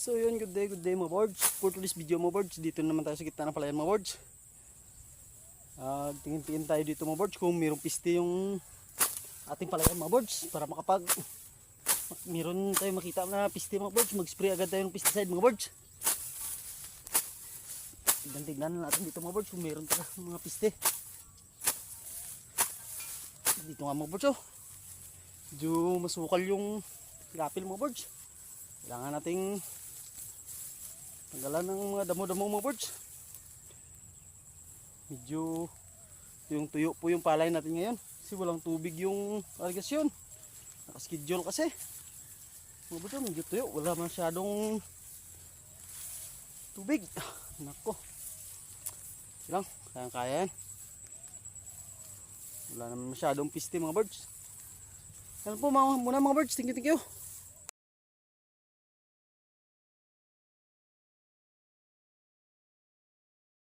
So yun, good day mga birds. For today's video mga birds, dito naman tayo sa gitna ng palayan mga birds. Tingin-tingin tayo dito mga birds kung mayroong piste yung ating palayan mga birds. Para mayroon tayo makita na piste mga birds, mag-spray agad tayo ng pesticide mga birds. Tignan natin dito mga birds kung mayroon tayo mga piste. Dito nga mga birds oh. Medyo masukal yung lapil mga birds. Kailangan nating tanggalan ng mga damo-damo mga birds. Medyo tuyong-tuyo po yung palay natin ngayon kasi walang tubig yung irigasyon. Nakaschedule kasi mga birds, medyo tuyo, wala masyadong tubig. Nako, lang, kaya yan. Wala naman masyadong piste mga birds. Yan po muna mga birds, thank you.